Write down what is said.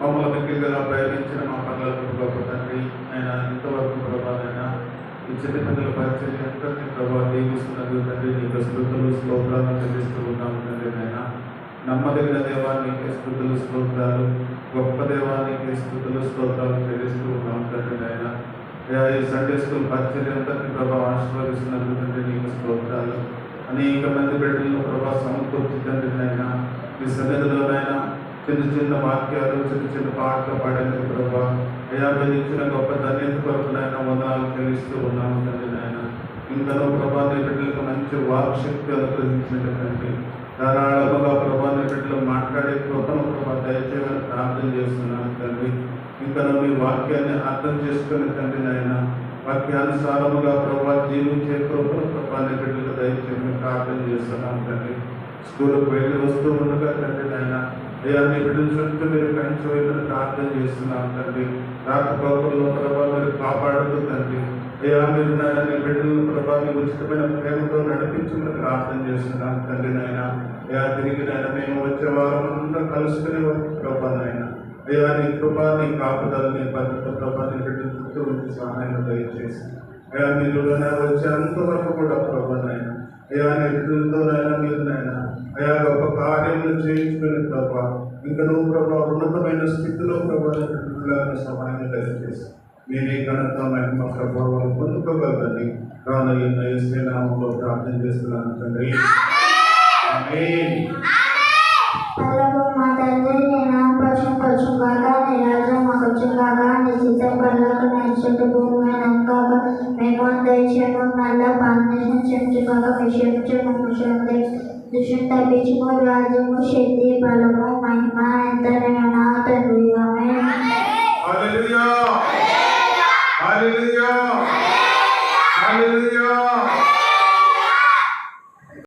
మమ్మల్ని మిగిలిగా ప్రయాణించిన మా పనులకు గొప్ప తండ్రి ఆయన ఇంతవరకు ప్రభావైనా ఈ చిన్న పిల్లల పరిచయం ఎంతని ప్రభావ దీవిస్తున్నది తండ్రి నీకు స్తుతులు స్తోత్రాలు చెల్లిస్తూ ఉన్నాము తండ్రి నాయన. నమ్మదగిన దేవానికి స్తుతులు స్తోత్రాలు, గొప్ప దేవానికి స్తుతులు స్తోత్రాలు చెల్లిస్తూ ఉన్నాము తండ్రి నాయన. ఈ సండే స్కూల్ పరిచయం ఎంతని ప్రభావ ఆశీర్వదిస్తున్నది తండ్రి నీకు స్తోత్రాలు. అనేక మంది బిడ్డలను ప్రభావ సమకూర్చి తండ్రి నాయన మీ సన్నిధిలోనైనా చిన్న చిన్న వాక్యాలు చిన్న చిన్న పాటలు పాడేందుకు ప్రభావ అయా ఇచ్చిన గొప్ప ధన్యత కొరకునైనా వందనాలు చెల్లిస్తూ ఉన్నాము తండ్రి నాయన. ఇంకనో ప్రభా నీ బిడ్డలకు మంచి వాక్శక్తి అనుగ్రహించినటువంటి ధారాళముగా ప్రభా నీ బిడ్డలు మాట్లాడే కృపను ప్రభా దయచేయమని ప్రార్థన చేస్తున్నాను తండ్రి. ఇంకనో మీ వాక్యాన్ని అర్థం చేసుకుని తండ్రి నాయన వాక్యానుసారముగా ప్రభా జీవించే కృపను ప్రభా నీ బిడ్డలకు దయచేయమని ప్రార్థన చేస్తున్నాను తండ్రి. స్కూల్కి వెళ్ళి వస్తూ ఉండగా తండ్రి నాయన అయ్యా నీ బిడ్డల చుట్టూ మీరు కంచి వేయమని ప్రార్థన చేస్తున్నాం తండ్రి. రాకపోకల్లో ప్రభావ మీరు కాపాడుతూ తండ్రి అయ్యా మీరు నాయన నీ బిడ్డలను ప్రభావ మీ ఉచితమైన ప్రేమతో నడిపించమని ప్రార్థన చేస్తున్నాం తండ్రి నాయన. అయ్యా తిరిగి నాయన మేము వచ్చే వారం అంతా కలుసుకునే ప్రభా నాయన అయ్యా నీ కృపా నీ కాపుదల నీ భద్రత ప్రభా నీ బిడ్డల చుట్టూ ఉంచి సహాయం దయచేసి అయ్యా మీరు వచ్చే అంతవరకు కూడా ప్రభా నాయన అయ్యా నీ బిడ్డలతో నాయన మీరు నాయన అయా గొప్ప కార్యములు చేయించుకునే ప్రభా ఇంకా నువ్వు ప్రభావ ఉన్నతమైన స్థితిలో ప్రభావం సహాయం దయచేసి మీరే ఘనత మహిమ ప్రభావాలు పొందుకోగలరని రానయ్యున్న యేసు నామములో ప్రార్థన చేస్తున్నాను తండ్రి. ఆమేన్. మా తండ్రి నీ నామం పరిశుద్ధపరచుగాక, నీ రాజ్యం మాకు వచ్చుగాక, నీ చిత్తం పరలోకమున నెరవేరునట్లు భూమి మీద కాక మేము దయచేయము మళ్ళా పాపం క్షమించుగాక, మీ క్షమించు దుష్టుని తప్పించుము, రాజ్యము శక్తి బలము మహిమ ఎంతైనా నా తండ్రి. ఆమేన్. హల్లెలూయా హల్లెలూయా హల్లెలూయా.